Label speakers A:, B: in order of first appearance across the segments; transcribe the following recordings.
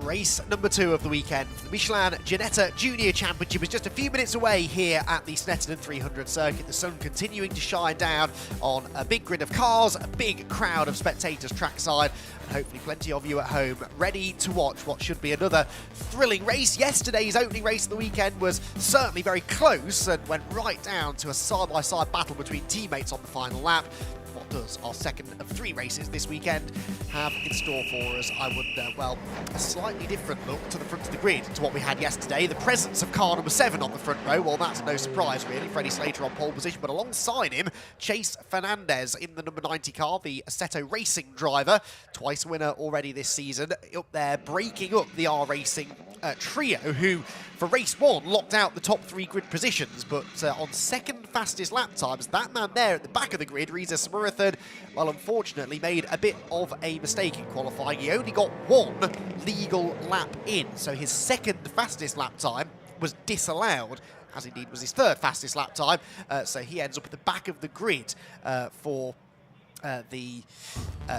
A: Race number 2 of the weekend. The Michelin Ginetta Junior Championship is just a few minutes away here at the Snetterton 300 circuit. The sun continuing to shine down on a big grid of cars, a big crowd of spectators trackside, and hopefully plenty of you at home ready to watch what should be another thrilling race. Yesterday's opening race of the weekend was certainly very close and went right down to a side-by-side battle between teammates on the final lap. What does our second of 3 races this weekend have in store for us? I wonder. Well, a slightly different look to the front of the grid to what we had yesterday. The presence of car number 7 on the front row, well, that's no surprise really. Freddie Slater on pole position, but alongside him, Chase Fernandez in the number 90 car, the Assetto Racing driver, twice winner already this season, up there breaking up the R Racing trio, who for race 1 locked out the top 3 grid positions, but on second fastest lap times, that man there at the back of the grid, Reza Snetterton, well, unfortunately made a bit of a mistake in qualifying. He only got 1 legal lap in, so his second fastest lap time was disallowed, as indeed was his third fastest lap time, so he ends up at the back of the grid for the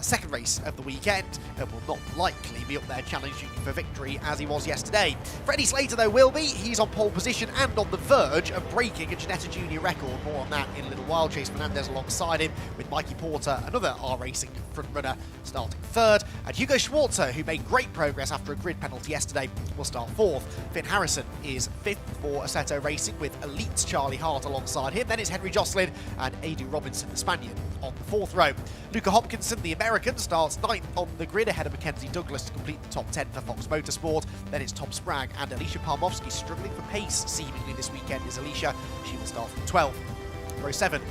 A: second race of the weekend, and will not likely be up there challenging for victory as he was yesterday. Freddie Slater, though, will be. He's on pole position and on the verge of breaking a Ginetta Junior record. More on that in a little while. Chase Fernandez alongside him, with Mikey Porter, another R Racing frontrunner, starting 3rd. And Hugo Schwarzer, who made great progress after a grid penalty yesterday, will start 4th. Finn Harrison is 5th for Assetto Racing, with Elite's Charlie Hart alongside him. Then it's Henry Jocelyn and Adu Robinson, the Spaniard, on the 4th row. Luca Hopkinson, the American, starts 9th on the grid ahead of Mackenzie Douglas to complete the top 10 for Fox Motorsport. Then it's Tom Spragg and Alicia Parmovsky struggling for pace seemingly this weekend is Alicia. She will start from 12th. Row 7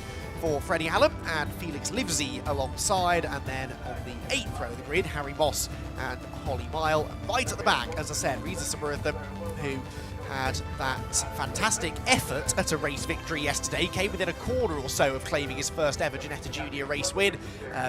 A: for Freddie Allen and Felix Livesey alongside, and then on the 8th row of the grid, Harry Moss and Holly Mile. Right at the back, as I said, Reza Snetterton, who had that fantastic effort at a race victory yesterday, came within a corner or so of claiming his first ever Ginetta Junior race win,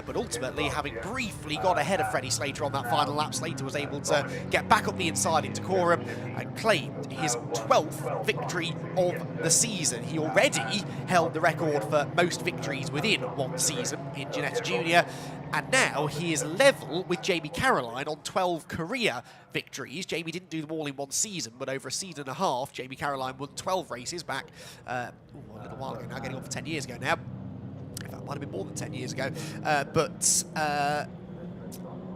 A: but ultimately, having briefly got ahead of Freddie Slater on that final lap, Slater was able to get back up the inside into decorum and claimed his 12th victory of the season. He already held the record for most victories within one season in Ginetta Junior, and now he is level with Jamie Caroline on 12 career victories. Jamie didn't do them all in one season, but over a season and a half, Jamie Caroline won 12 races back a little while ago now, getting on for 10 years ago now. In fact, it might have been more than 10 years ago.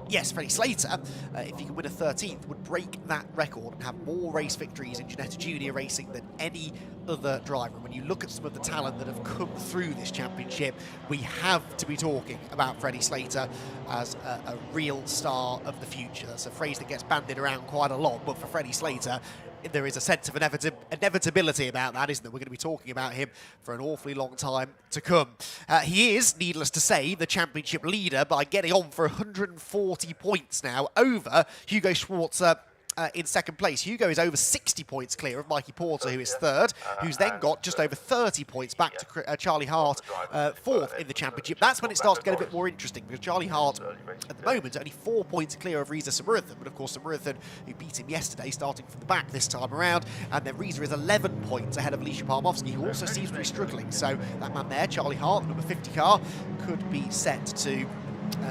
A: Yes, Freddie Slater, if he could win a 13th, would break that record and have more race victories in Ginetta Junior racing than any other driver. And when you look at some of the talent that have come through this championship, we have to be talking about Freddie Slater as a real star of the future. That's a phrase that gets bandied around quite a lot, but for Freddie Slater, there is a sense of inevitability about that, isn't there? We're going to be talking about him for an awfully long time to come. He is, needless to say, the championship leader by getting on for 140 points now over Hugo Schwarzer in second place. Hugo is over 60 points clear of Mikey Porter, who is 3rd, who's then got just over 30 points back to Charlie Hart, 4th in the championship. That's when it starts to get a bit more interesting, because Charlie Hart, at the moment, only 4 points clear of Reza Snetterton, but of course Snetterton, who beat him yesterday, starting from the back this time around, and then Reza is 11 points ahead of Alicia Parmovsky, who also seems to be struggling. So that man there, Charlie Hart, number 50 car, could be set to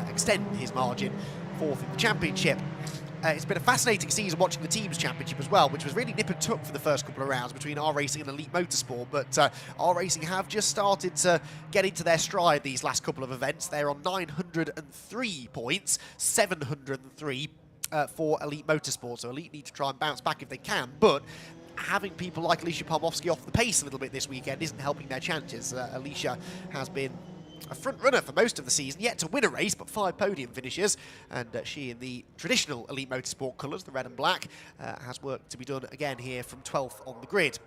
A: extend his margin 4th in the championship. It's been a fascinating season watching the teams championship as well, which was really nip and tuck for the first couple of rounds between R Racing and Elite Motorsport, but R Racing have just started to get into their stride these last couple of events. They're on 903 points, 703 for Elite Motorsport, so Elite need to try and bounce back if they can, but having people like Alicia Parmovsky off the pace a little bit this weekend isn't helping their chances. Alicia has been a front runner for most of the season, yet to win a race, but 5 podium finishes, and she in the traditional Elite Motorsport colours, the red and black, has work to be done again here from 12th on the grid.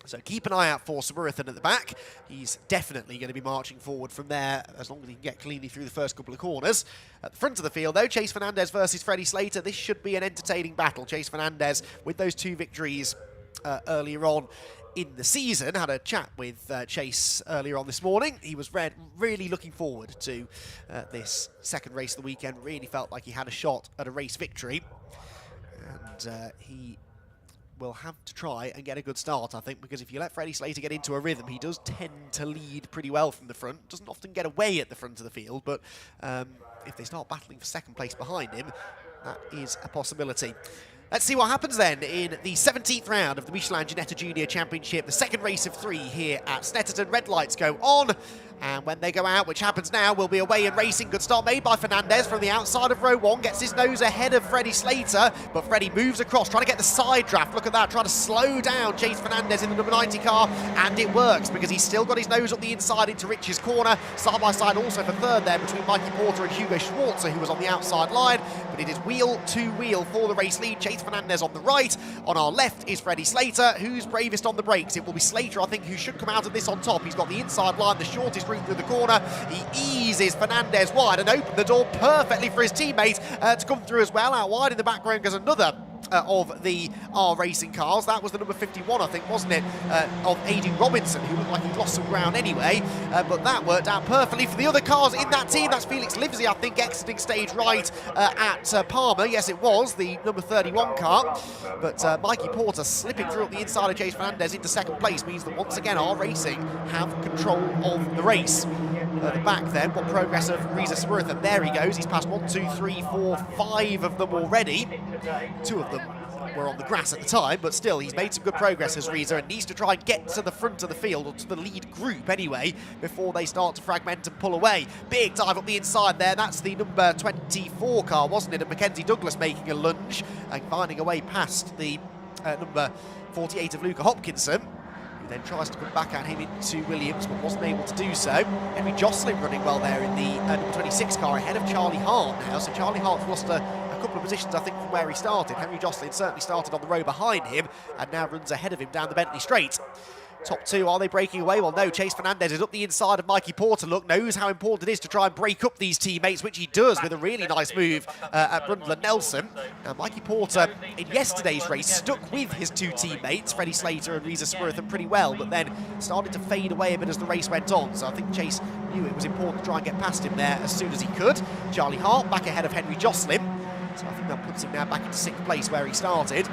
A: So keep an eye out for Snetterton at the back. He's definitely going to be marching forward from there as long as he can get cleanly through the first couple of corners. At the front of the field, though, Chase Fernandez versus Freddie Slater. This should be an entertaining battle. Chase Fernandez, with those 2 victories earlier on in the season, had a chat with Chase earlier on this morning. He was really looking forward to this second race of the weekend. Really felt like he had a shot at a race victory, and he will have to try and get a good start, I think, because if you let Freddie Slater get into a rhythm, he does tend to lead pretty well from the front. Doesn't often get away at the front of the field, but if they start battling for second place behind him, That is a possibility. Let's see what happens then in the 17th round of the Michelin Ginetta Junior Championship, the second race of 3 here at Snetterton. Red lights go on, and when they go out, which happens now, will be away and racing. Good start made by Fernandez from the outside of row 1, gets his nose ahead of Freddie Slater, but Freddie moves across, trying to get the side draft. Look at that, trying to slow down Chase Fernandez in the number 90 car, and it works because he's still got his nose up the inside into Rich's corner. Side by side also for third there between Mikey Porter and Hugo Schwarzer, who was on the outside line, but it is wheel to wheel for the race lead. Chase Fernandez on the right, on our left is Freddie Slater, who's bravest on the brakes. It will be Slater, I think, who should come out of this on top. He's got the inside line, the shortest route through the corner. He eases Fernandez wide and opens the door perfectly for his teammate to come through as well. Out wide in the background goes another of the R Racing cars. That was the number 51, I think, wasn't it, of Aidan Robinson, who looked like he'd lost some ground anyway, but that worked out perfectly for the other cars in that team. That's Felix Livesey, I think, exiting stage right at Palmer. Yes, it was the number 31 car, but Mikey Porter slipping through up the inside of Chase Fernandez into second place means that once again R Racing have control of the race. At the back then, what progress of Reza Saburthan. There he goes, he's passed 1, 2, 3, 4, 5 of them already. 2 of them were on the grass at the time, but still, he's made some good progress as Reza and needs to try and get to the front of the field, or to the lead group anyway, before they start to fragment and pull away. Big dive up the inside there, that's the number 24 car, wasn't it? And Mackenzie Douglas making a lunge and finding a way past the number 48 of Luca Hopkinson, who then tries to put back at him into Williams, but wasn't able to do so. Henry Jocelyn running well there in the number 26 car, ahead of Charlie Hart now, so Charlie Hart's lost a couple of positions, I think, from where he started. Henry Jocelyn certainly started on the row behind him and now runs ahead of him down the Bentley Straight. Top 2, are they breaking away? Well, no. Chase Fernandez is up the inside of Mikey Porter. Look, knows how important it is to try and break up these teammates, which he does with a really nice move at Brundle and Nelson. Now, Mikey Porter, in yesterday's race, stuck with his 2 teammates, Freddie Slater and Reza Saburthan, pretty well, but then started to fade away a bit as the race went on. So I think Chase knew it was important to try and get past him there as soon as he could. Charlie Hart back ahead of Henry Jocelyn. So I think that puts him now back into 6th place where he started.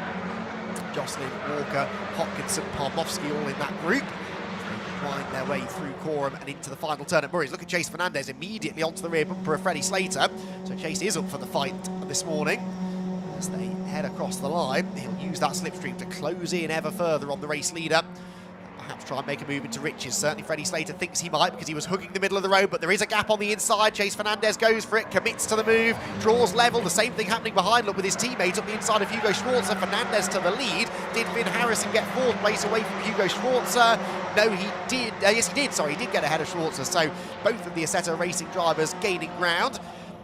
A: Jocelyn, Walker, Hopkinson, Parmovsky all in that group. They wind their way through Coram and into the final turn at Murray's. Look at Chase Fernandez immediately onto the rear bumper of Freddie Slater. So Chase is up for the fight this morning. As they head across the line, he'll use that slipstream to close in ever further on the race leader. Perhaps try and make a move into Rich's. Certainly Freddie Slater thinks he might, because he was hugging the middle of the road, but there is a gap on the inside. Chase Fernandez goes for it, commits to the move, draws level. The same thing happening behind, look, with his teammates up the inside of Hugo Schwarzer. Fernandez to the lead. Did Finn Harrison get 4th place away from Hugo Schwarzer? No, he did. Yes, he did. Sorry, he did get ahead of Schwarzer. So both of the Assetto Racing drivers gaining ground.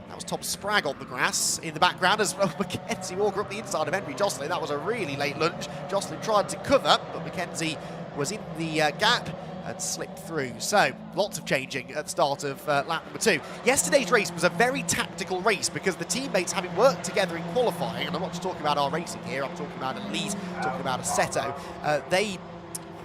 A: That was Tom Spragg on the grass in the background as well. Mackenzie Walker up the inside of Henry Jocelyn. That was a really late lunge. Jocelyn tried to cover, but Mackenzie was in the gap and slipped through. So lots of changing at the start of lap number 2. Yesterday's race was a very tactical race because the teammates, having worked together in qualifying, and I'm not just talking about our racing here, I'm talking about Elite, talking about Assetto, they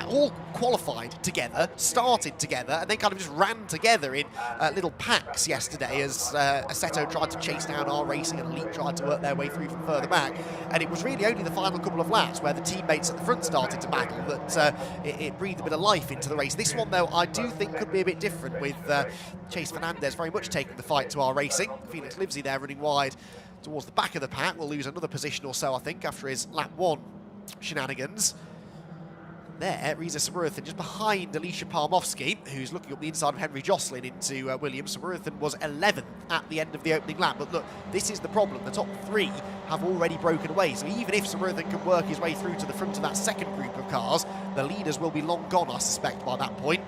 A: all qualified together, started together, and then kind of just ran together in little packs yesterday as Assetto tried to chase down our racing and Elite tried to work their way through from further back. And it was really only the final couple of laps where the teammates at the front started to battle that it breathed a bit of life into the race. This one, though, I do think could be a bit different, with Chase Fernandez very much taking the fight to our racing. Felix Livesey there running wide towards the back of the pack. Will lose another position or so, I think, after his lap 1 shenanigans. There, Reza Saburthan just behind Alicia Parmovsky, who's looking up the inside of Henry Jocelyn into Williams. Saburthan was 11th at the end of the opening lap, but look, this is the problem. The top 3 have already broken away, so even if Saburthan can work his way through to the front of that second group of cars, the leaders will be long gone, I suspect, by that point.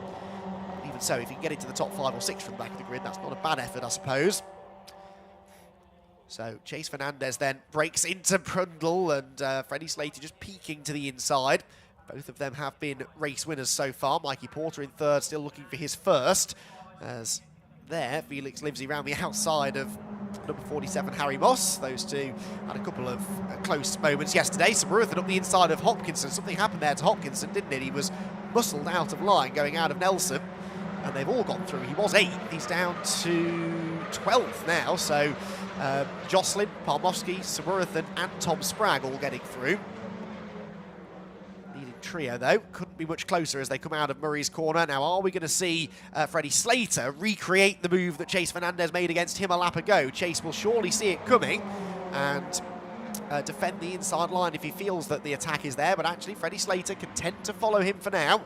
A: Even so, if you can get into the top 5 or 6 from the back of the grid, that's not a bad effort, I suppose. So Chase Fernandez then breaks into Brundle, and Freddie Slater just peeking to the inside. Both of them have been race winners so far. Mikey Porter in 3rd, still looking for his 1st. As there, Felix Livesey around the outside of number 47, Harry Moss. Those two had a couple of close moments yesterday. Saburthan up the inside of Hopkinson. Something happened there to Hopkinson, didn't it? He was muscled out of line going out of Nelson, and they've all gone through. He was 8th. He's down to 12th now. So Jocelyn, Parmovsky, Saburthan and Tom Spragg all getting through. Trio, though, couldn't be much closer as they come out of Murray's corner. Now, are we going to see Freddie Slater recreate the move that Chase Fernandez made against him a lap ago? Chase will surely see it coming and defend the inside line if he feels that the attack is there, but actually Freddie Slater content to follow him for now.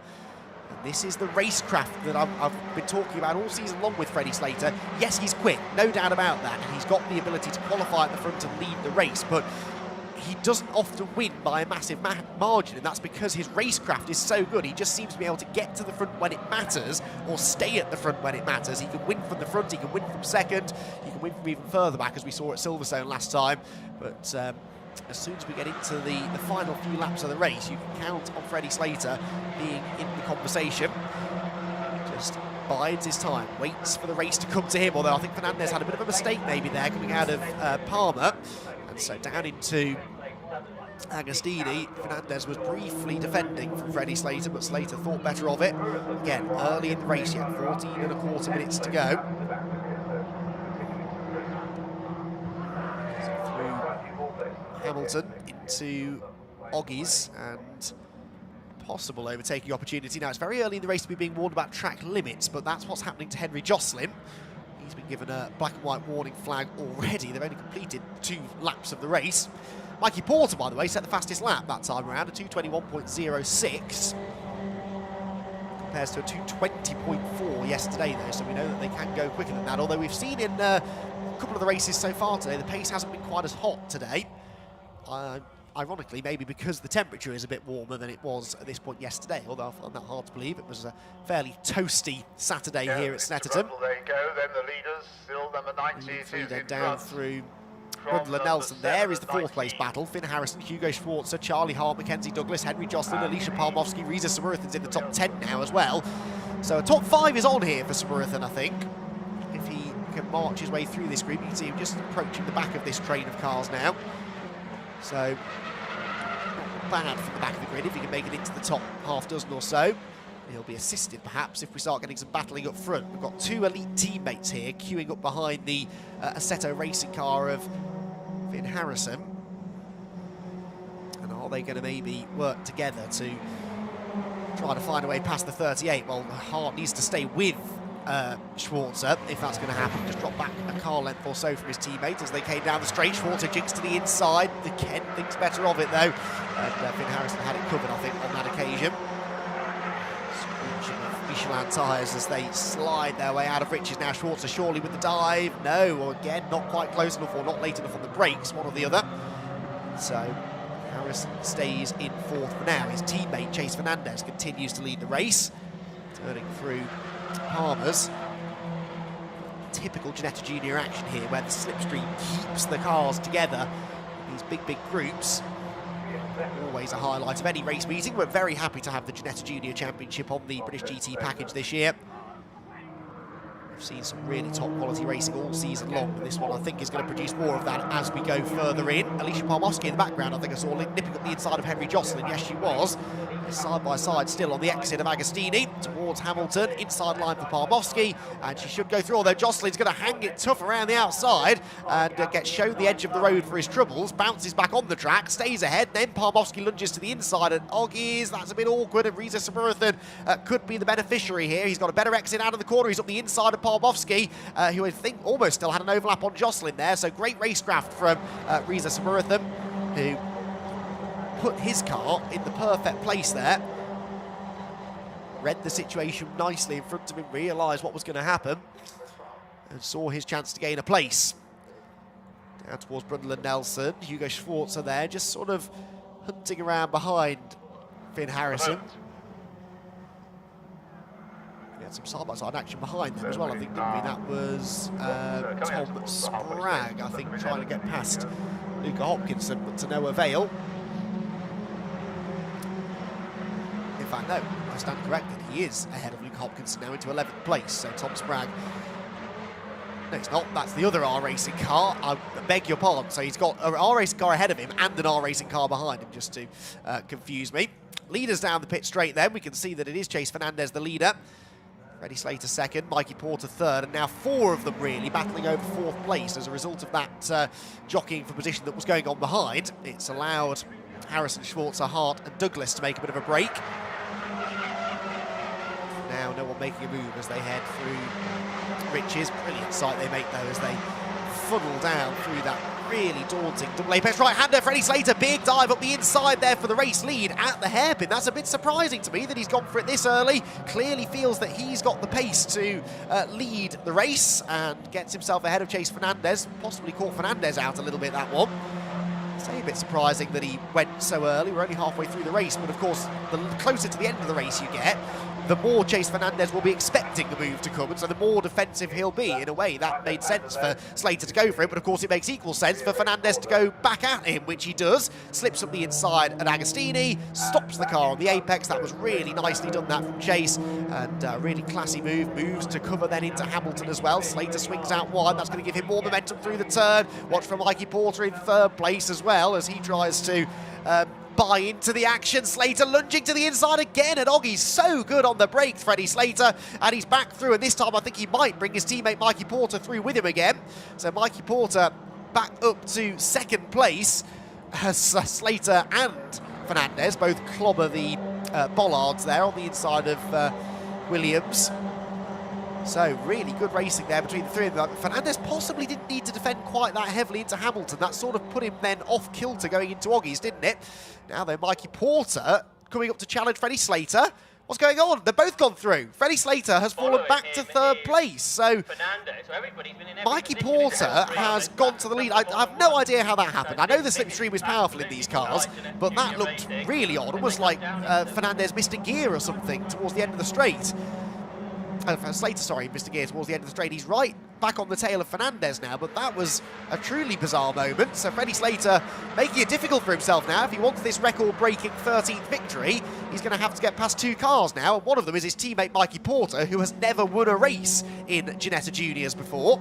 A: And this is the racecraft that I've been talking about all season long with Freddie Slater. Yes, he's quick, no doubt about that, and he's got the ability to qualify at the front and lead the race, but he doesn't often win by a massive margin, and that's because his racecraft is so good. He just seems to be able to get to the front when it matters, or stay at the front when it matters. He can win from the front, he can win from second, he can win from even further back, as we saw at Silverstone last time. But as soon as we get into the final few laps of the race, you can count on Freddie Slater being in the conversation. Just bides his time, waits for the race to come to him, although I think Fernandez had a bit of a mistake maybe there coming out of Palmer. And so down into Agostini, Fernandez was briefly defending from Freddie Slater, but Slater thought better of it. Again, early in the race yet, 14.25 minutes to go. Through Hamilton into Oggies and possible overtaking opportunity. Now, it's very early in the race to be being warned about track limits, but that's what's happening to Henry Joslin. He's been given a black and white warning flag already. They've only completed 2 laps of the race. Mikey Porter, by the way, set the fastest lap that time around, a 2:21.06. Compares to a 2:20.4 yesterday, though, so we know that they can go quicker than that. Although we've seen in a couple of the races so far today, the pace hasn't been quite as hot today. Ironically, maybe because the temperature is a bit warmer than it was at this point yesterday, although I find that hard to believe. It was a fairly toasty Saturday here at Snetterton.
B: There you go, then the leaders, still number 90.
A: Then down through Brundle and Nelson. There is the 4th place battle. Finn Harrison, Hugo Schwarzer, Charlie Hart, Mackenzie Douglas, Henry Joslin, Alicia Palmowski, Riza Samurathan's in the top 10 now as well. So a top 5 is on here for Samurathan, I think. If he can march his way through this group, you can see him just approaching the back of this train of cars now. So, not bad from the back of the grid if he can make it into the top half dozen or so. He'll be assisted, perhaps, if we start getting some battling up front. We've got 2 elite teammates here queuing up behind the Assetto racing car of Finn Harrison. And are they going to maybe work together to try to find a way past the 38? Well, Hart needs to stay with Schwarzer, if that's going to happen. Just drop back a car length or so from his teammate as they came down the straight. Schwarzer jinks to the inside. The Ken thinks better of it, though. And Finn Harrison had it covered, I think, on that occasion. Michelin tyres as they slide their way out of riches. Now Schwarzer surely with the dive. No, or again, not quite close enough or not late enough on the brakes, one or the other. So Harrison stays in 4th for now. His teammate Chase Fernandez continues to lead the race, turning through Palmer's. Typical Ginetta Junior action here, where the slipstream keeps the cars together in these big groups. Always a highlight of any race meeting. We're very happy to have the Ginetta Junior Championship on the British GT package this year. We've seen some really top quality racing all season long, and this one I think is going to produce more of that as we go further in. Alicia Palmowski in the background, I think I saw nipping up the inside of Henry Joslin. Yes, she was. Side by side still on the exit of Agostini towards Hamilton, inside line for Palmowski, and she should go through, although Joslin's going to hang it tough around the outside and gets shown the edge of the road for his troubles, bounces back on the track, stays ahead, then Palmowski lunges to the inside and Oggies, that's a bit awkward, and Riza Samurathan could be the beneficiary here. He's got a better exit out of the corner, he's up the inside of Palmowski, who I think almost still had an overlap on Joslin there, so great racecraft from Riza Samurathan, who put his car in the perfect place there. Read the situation nicely in front of him, realised what was going to happen, and saw his chance to gain a place. Down towards Brundle and Nelson. Hugo Schwarzer there, just sort of hunting around behind Finn Harrison. He had some side-by-side action behind them as well, I think, didn't we? That was Tom Sprague, I think, trying to get past Luca Hopkinson, but to no avail. In fact, no, I stand corrected. He is ahead of Luke Hopkinson now into 11th place. So Tom Sprague. No, it's not. That's the other R Racing car. I beg your pardon. So he's got an R Racing car ahead of him and an R Racing car behind him, just to confuse me. Leaders down the pit straight then. We can see that it is Chase Fernandez, the leader. Freddie Slater second, Mikey Porter third, and now 4 of them really battling over 4th place as a result of that jockeying for position that was going on behind. It's allowed Harrison, Schwarzer, Hart and Douglas to make a bit of a break. Now no one making a move as they head through Riches. Brilliant sight they make though as they funnel down through that really daunting. Double apex right-hander, Freddie Slater, big dive up the inside there for the race lead at the hairpin. That's a bit surprising to me that he's gone for it this early. Clearly feels that he's got the pace to lead the race and gets himself ahead of Chase Fernandez. Possibly caught Fernandez out a little bit, that one. It's a bit surprising that he went so early. We're only halfway through the race, but of course, the closer to the end of the race you get, the more Chase Fernandez will be expecting the move to come, and so the more defensive he'll be. In a way, that made sense for Slater to go for it, but of course it makes equal sense for Fernandez to go back at him, which he does. Slips up the inside at Agostini, stops the car on the apex. That was really nicely done, that from Chase, and really classy move. Moves to cover then into Hamilton as well. Slater swings out wide. That's going to give him more momentum through the turn. Watch for Mikey Porter in third place as well, as he tries to buy into the action. Slater lunging to the inside again, and Oggy's so good on the brake, Freddie Slater, and he's back through, and this time I think he might bring his teammate Mikey Porter through with him again. So Mikey Porter back up to second place as Slater and Fernandez both clobber the bollards there on the inside of Williams. So really good racing there between the three of them. Fernandez possibly didn't need to defend quite that heavily into Hamilton. That sort of put him then off kilter going into Oggy's, didn't it? Now though, Mikey Porter coming up to challenge Freddie Slater. What's going on? They've both gone through. Freddie Slater has fallen back to third place. So Mikey Porter has gone to the lead. I have no idea how that happened. I know the slipstream is powerful in these cars, but that looked really odd. Almost like Fernandez missed a gear or something towards the end of the straight. Slater, sorry, Mr. Gear towards the end of the straight. He's right back on the tail of Fernandez now, but that was a truly bizarre moment. So Freddie Slater making it difficult for himself now. If he wants this record-breaking 13th victory, he's going to have to get past two cars now, and one of them is his teammate Mikey Porter, who has never won a race in Ginetta Juniors before.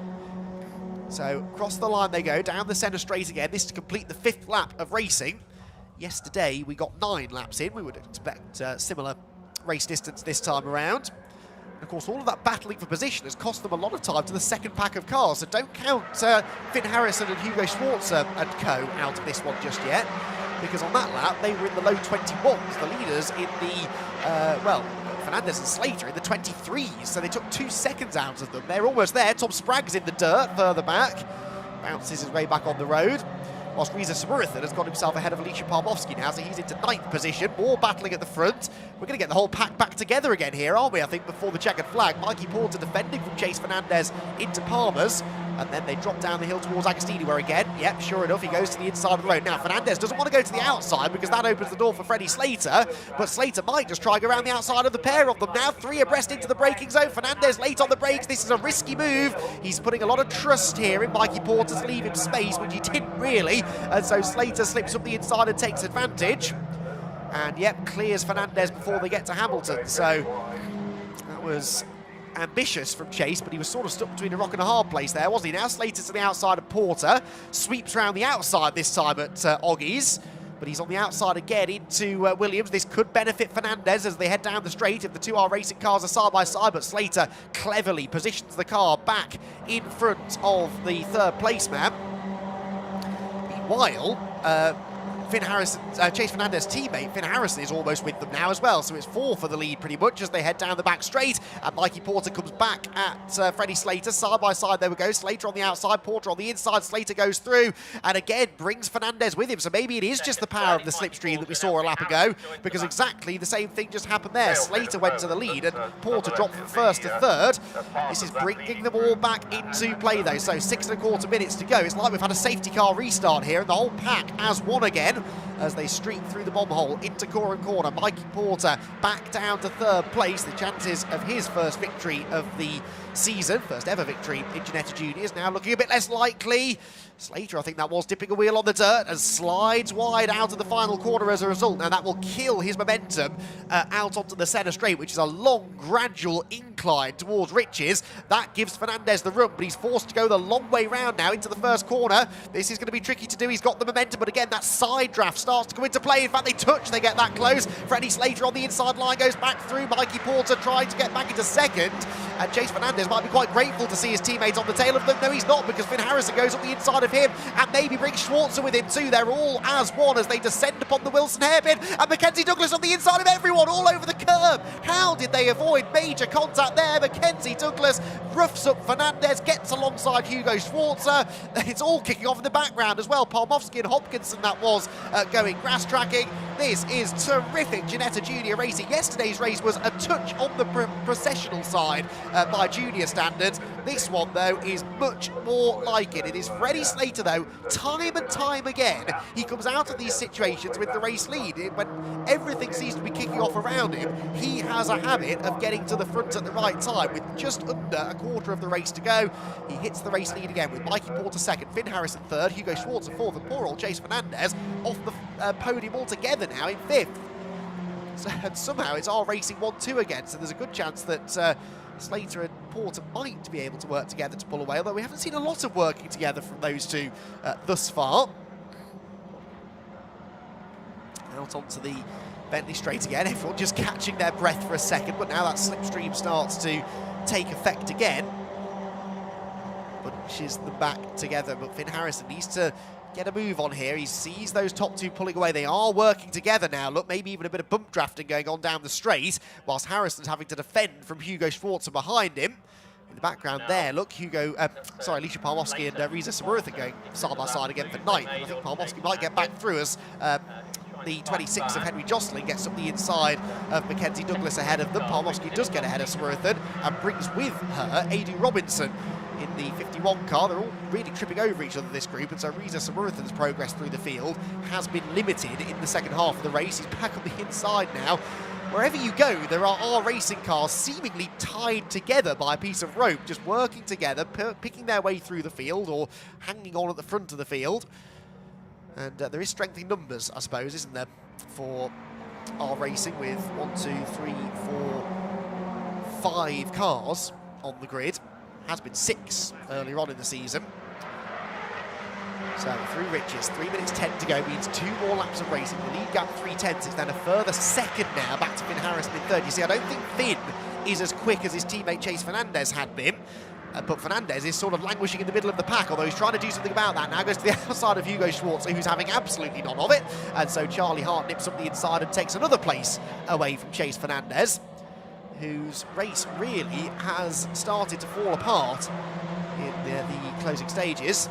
A: So across the line they go, down the centre straight again. This to complete the 5th lap of racing. Yesterday we got 9 laps in. We would expect similar race distance this time around. Of course, all of that battling for position has cost them a lot of time to the second pack of cars, so don't count Finn Harrison and Hugo Schwarzer and co out of this one just yet, because on that lap they were in the low 21s, the leaders in the, well, Fernandez and Slater in the 23s, so they took 2 seconds out of them. They're almost there. Tom Sprague's in the dirt further back, bounces his way back on the road. Whilst Reza Samurathan has got himself ahead of Alicia Palmovsky now, so he's into 9th position. More battling at the front. We're going to get the whole pack back together again here, aren't we, I think, before the checkered flag. Mikey Porter defending from Chase Fernandez into Palmer's. And then they drop down the hill towards Agostini, where again, yep, sure enough, he goes to the inside of the road. Now, Fernandez doesn't want to go to the outside because that opens the door for Freddie Slater, but Slater might just try and go around the outside of the pair of them now. 3 abreast into the braking zone. Fernandez late on the brakes. This is a risky move. He's putting a lot of trust here in Mikey Porter to leave him space, which he didn't really, and so Slater slips up the inside and takes advantage. And, yep, clears Fernandez before they get to Hamilton, so that was ambitious from Chase, but he was sort of stuck between a rock and a hard place there, wasn't he? Now Slater to the outside of Porter, sweeps around the outside this time at Oggy's, but he's on the outside again into Williams. This could benefit Fernandez as they head down the straight if the 2R racing cars are side by side, but Slater cleverly positions the car back in front of the 3rd place man. Meanwhile, Chase Fernandez's teammate, Finn Harrison, is almost with them now as well, so it's 4 for the lead pretty much as they head down the back straight, and Mikey Porter comes back at Freddie Slater, side by side, there we go, Slater on the outside, Porter on the inside, Slater goes through, and again brings Fernandez with him, so maybe it is just the power of the slipstream that we saw a lap ago, because exactly the same thing just happened there. Slater went to the lead, and Porter dropped from 1st to 3rd. This is bringing them all back into play though, so 6.25 minutes to go. It's like we've had a safety car restart here, and the whole pack as one again, as they streak through the bomb hole into Coram Corner. Mikey Porter back down to 3rd place. The chances of his first victory of the season, first ever victory in Ginetta Juniors, now looking a bit less likely. Slater, I think that was dipping a wheel on the dirt and slides wide out of the final corner as a result. Now that will kill his momentum out onto the centre straight, which is a long, gradual incline towards Riches. That gives Fernandez the run, but he's forced to go the long way round now into the 1st corner. This is going to be tricky to do. He's got the momentum, but again, that side draft starts to come into play. In fact, they touch, they get that close. Freddie Slater on the inside line goes back through. Mikey Porter trying to get back into 2nd. And Chase Fernandez might be quite grateful to see his teammates on the tail of them. No, he's not, because Finn Harrison goes up the inside of him and maybe brings Schwarzer with him too. They're all as one as they descend upon the Wilson hairpin, and Mackenzie Douglas on the inside of everyone, all over the curb. How did they avoid major contact there? Mackenzie Douglas roughs up Fernandez, gets alongside Hugo Schwarzer. It's all kicking off in the background as well. Palmovsky and Hopkinson, that was going grass tracking. This is terrific Ginetta Junior racing. Yesterday's race was a touch on the processional side by junior standards. This one, though, is much more like it. It is Freddie Slater, though, time and time again, he comes out of these situations with the race lead. When everything seems to be kicking off around him, he has a habit of getting to the front at the right time. With just under a quarter of the race to go, he hits the race lead again with Mikey Porter second, Finn Harrison third, Hugo Schwarzer fourth, and poor old Chase Fernandez off the podium altogether now in fifth. And somehow it's our racing 1-2 again, so there's a good chance that Slater and Porter might be able to work together to pull away, although we haven't seen a lot of working together from those two thus far. Out onto the Bentley straight again, everyone just catching their breath for a second, but now that slipstream starts to take effect again. Bunches them back together, but Finn Harrison needs to get a move on here. He sees those top two pulling away. They are working together now. Look, maybe even a bit of bump drafting going on down the straight, whilst Harrison's having to defend from Hugo Schwarzer behind him. In the background there, look, Alicia Palmovsky and Riza Samurathan going side by side again for ninth. I think Palmovsky might get back through as the 26 of Henry Jocelyn gets up the inside of Mackenzie Douglas ahead of them. Palmovsky does get ahead of Samurathan and brings with her Adu Robinson in the 51 car. They're all really tripping over each other, this group, and so Riza Samurathan's progress through the field has been limited in the second half of the race. He's back on the inside now. Wherever you go, there are our racing cars seemingly tied together by a piece of rope, just working together, picking their way through the field or hanging on at the front of the field. And there is strength in numbers, I suppose, isn't there, for our racing, with 1, 2, 3, 4, 5 cars on the grid. Has been 6 earlier on in the season. So through Riches, 3 minutes 10 to go, means 2 more laps of racing. The lead gap 3:10, it's then a further second now back to Finn Harrison in third. You see, I don't think Finn is as quick as his teammate Chase Fernandez had been. But Fernandez is sort of languishing in the middle of the pack, although he's trying to do something about that. Now goes to the outside of Hugo Schwarzer, who's having absolutely none of it. And so Charlie Hart nips up the inside and takes another place away from Chase Fernandez, whose race really has started to fall apart in the closing stages.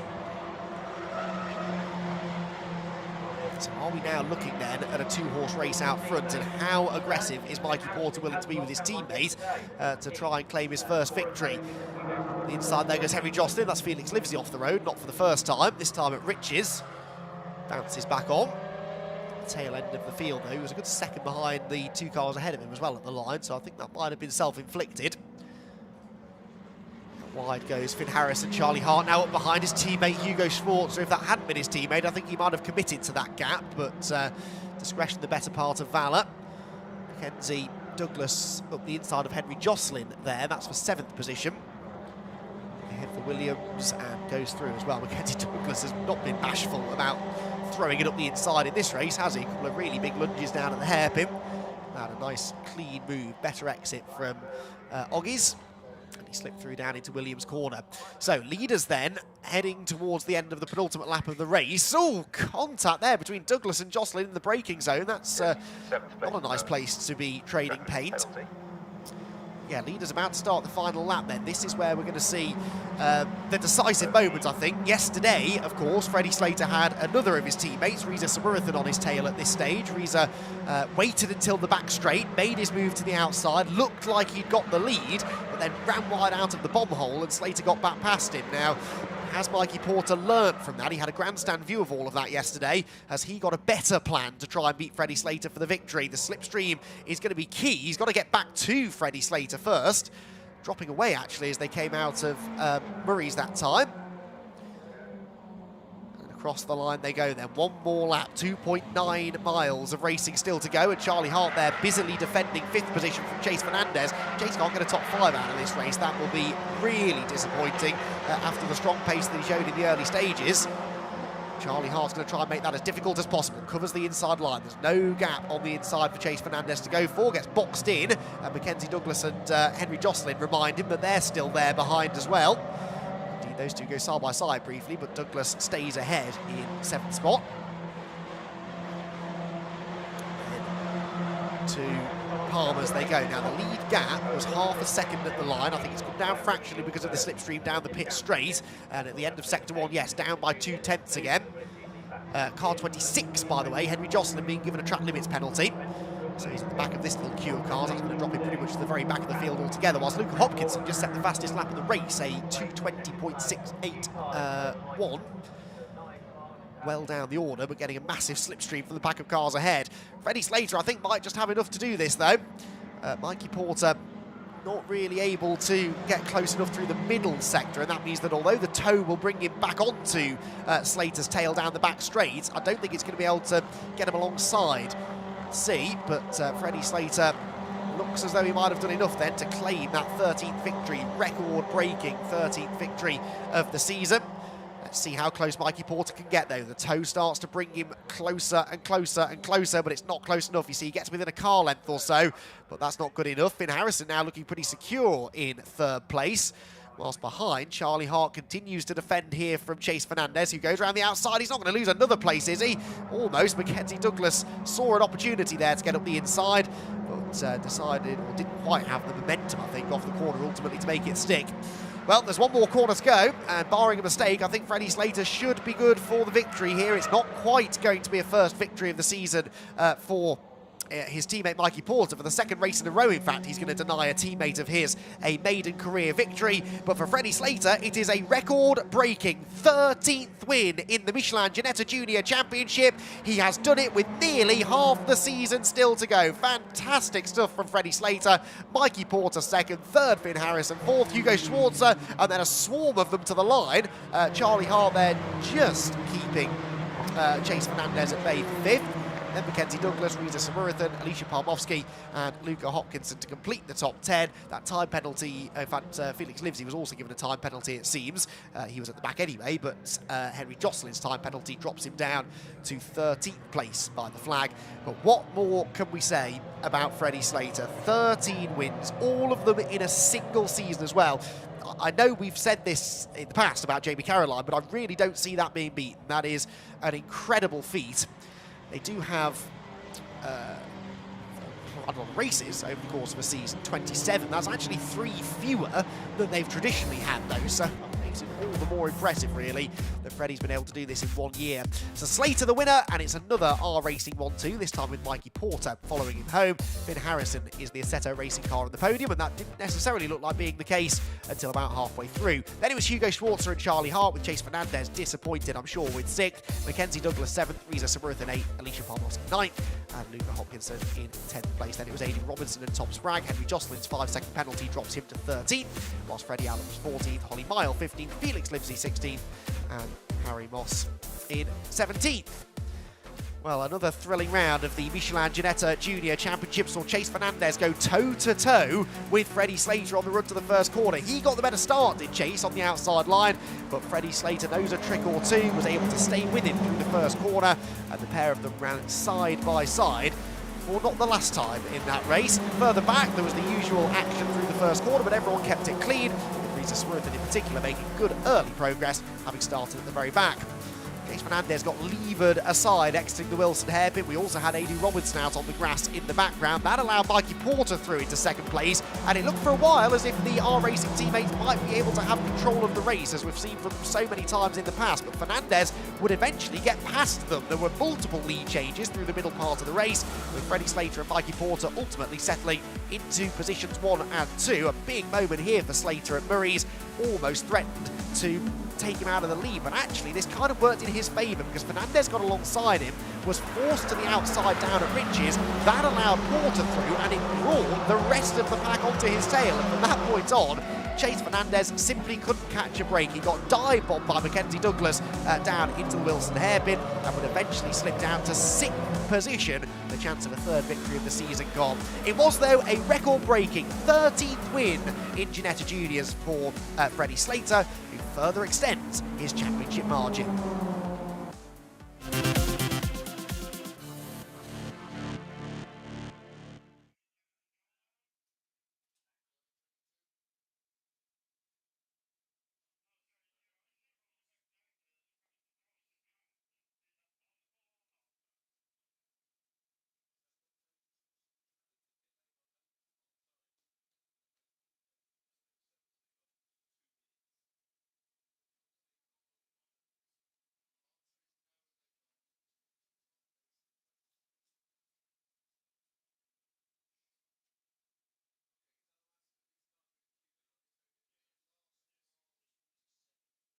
A: So are we now looking then at a 2-horse race out front, and how aggressive is Mikey Porter willing to be with his teammate to try and claim his first victory? The inside there goes Henry Jocelyn. That's Felix Livesey off the road, not for the first time, this time at Riches. Bounces back on. Tail end of the field though, he was a good second behind the 2 cars ahead of him as well at the line, so I think that might have been self-inflicted. Wide goes Finn Harrison. Charlie Hart now up behind his teammate Hugo Schwarzer. If that hadn't been his teammate, I think he might have committed to that gap, but discretion the better part of valour. Mackenzie Douglas up the inside of Henry Jocelyn there, that's for 7th position. Ahead for Williams and goes through as well. Mackenzie Douglas has not been bashful about throwing it up the inside in this race, has he? A couple of really big lunges down at the hairpin. Had a nice clean move, better exit from Oggies. And he slipped through down into Williams' corner. So leaders then heading towards the end of the penultimate lap of the race. Oh, contact there between Douglas and Jocelyn in the braking zone. That's not a nice place to be trading paint. Yeah, leaders about to start the final lap then. This is where we're going to see the decisive moment, I think. Yesterday, of course, Freddie Slater had another of his teammates, Riza Samurathan, on his tail at this stage. Riza waited until the back straight, made his move to the outside, looked like he'd got the lead, but then ran wide out of the bomb hole and Slater got back past him. Now, has Mikey Porter learnt from that? He had a grandstand view of all of that yesterday. Has he got a better plan to try and beat Freddie Slater for the victory? The slipstream is going to be key. He's got to get back to Freddie Slater first. Dropping away, actually, as they came out of Murray's that time. And across the line they go then. One more lap, 2.9 miles of racing still to go. And Charlie Hart there busily defending 5th position from Chase Fernandez. Chase can't get a top 5 out of this race. That will be really disappointing after the strong pace that he showed in the early stages. Charlie Hart's going to try and make that as difficult as possible. Covers the inside line. There's no gap on the inside for Chase Fernandez to go for. Gets boxed in. And Mackenzie Douglas and Henry Jocelyn remind him that they're still there behind as well. Indeed, those two go side by side briefly, but Douglas stays ahead in 7th spot. And to Palmer's they go. Now, the lead gap was half a second at the line. I think it's come down fractionally because of the slipstream down the pit straight. And at the end of sector 1, yes, down by 2/10 again. Car 26, by the way, Henry Jocelyn being given a track limits penalty. So he's at the back of this little queue of cars. That's going to drop him pretty much to the very back of the field altogether, whilst Luca Hopkinson just set the fastest lap of the race, a 2:20.681. Well down the order, but getting a massive slipstream from the pack of cars ahead. Freddie Slater, I think, might just have enough to do this, though. Mikey Porter not really able to get close enough through the middle sector, and that means that although the tow will bring him back onto Slater's tail down the back straight, I don't think it's going to be able to get him alongside. See, but Freddie Slater looks as though he might have done enough then to claim that 13th victory, record-breaking 13th victory of the season. Let's see how close Mikey Porter can get, though. The tow starts to bring him closer and closer and closer, but it's not close enough. You see, he gets within a car length or so, but that's not good enough. Finn Harrison now looking pretty secure in 3rd place. Whilst behind, Charlie Hart continues to defend here from Chase Fernandez, who goes around the outside. He's not going to lose another place, is he? Almost. Mackenzie Douglas saw an opportunity there to get up the inside, but decided, or didn't quite have the momentum, I think, off the corner ultimately to make it stick. Well, there's one more corner to go, and barring a mistake, I think Freddie Slater should be good for the victory here. It's not quite going to be a first victory of the season for his teammate Mikey Porter. For the 2nd race in a row, in fact, he's going to deny a teammate of his a maiden career victory. But for Freddie Slater, it is a record-breaking 13th win in the Michelin Ginetta Junior Championship. He has done it with nearly half the season still to go. Fantastic stuff from Freddie Slater. Mikey Porter 2nd, 3rd Finn Harrison, 4th Hugo Schwarzer, and then a swarm of them to the line. Charlie Hart there just keeping Chase Fernandez at bay for 5th. Then Mackenzie Douglas, Reza Samurthan, Alicia Palmovsky and Luca Hopkinson to complete the top 10. That time penalty, in fact, Felix Livesey was also given a time penalty, it seems. He was at the back anyway, but Henry Jocelyn's time penalty drops him down to 13th place by the flag. But what more can we say about Freddie Slater? 13 wins, all of them in a single season as well. I know we've said this in the past about Jamie Caroline, but I really don't see that being beaten. That is an incredible feat. They do have quite a lot of races over the course of a season, 27. That's actually 3 fewer than they've traditionally had, though, so it makes it all the more impressive, really, that Freddie's been able to do this in 1 year. So Slater the winner, and it's another R Racing 1-2, this time with Mikey Porter following him home. Finn Harrison is the Assetto Racing car on the podium, and that didn't necessarily look like being the case until about halfway through. Then it was Hugo Schwarzer and Charlie Hart, with Chase Fernandez disappointed, I'm sure, with 6th. Mackenzie Douglas 7th, Reza Samurthan 8th, Alicia Palmovsky 9th, and Luca Hopkinson in 10th place. Then it was Aidan Robinson and Tom Spragg. Henry Jocelyn's 5-second penalty drops him to 13th, whilst Freddie Allen was 14th, Holly Mile 15th, Felix Livesey 16th, and Harry Moss in 17th. Well, another thrilling round of the Michelin Ginetta Junior Championship saw Chase Fernandez go toe-to-toe with Freddie Slater on the run to the first corner. He got the better start, did Chase, on the outside line, but Freddie Slater knows a trick or two, was able to stay with him through the first corner, and the pair of them ran side by side for not the last time in that race. Further back, there was the usual action through the first corner, but everyone kept it clean, with Reza Samurthan in particular making good early progress, having started at the very back. Chase Fernandez got levered aside exiting the Wilson hairpin. We also had Aidan Robinson out on the grass in the background. That allowed Mikey Porter through into 2nd place, and it looked for a while as if the R Racing teammates might be able to have control of the race, as we've seen from them so many times in the past, but Fernandez would eventually get past them. There were multiple lead changes through the middle part of the race, with Freddie Slater and Mikey Porter ultimately settling into positions 1 and 2. A big moment here for Slater at Murray's, almost threatened to take him out of the lead, but actually this kind of worked in his favour because Fernandez got alongside him, was forced to the outside down at Riches. That allowed Porter through, and it brought the rest of the pack onto his tail, and from that point on, Chase Fernandez simply couldn't catch a break. He got dive bombed by Mackenzie Douglas down into the Wilson hairpin, and would eventually slip down to 6th position. The chance of a 3rd victory of the season gone. It was, though, a record-breaking 13th win in Ginetta Juniors for Freddie Slater, who further extends his championship margin.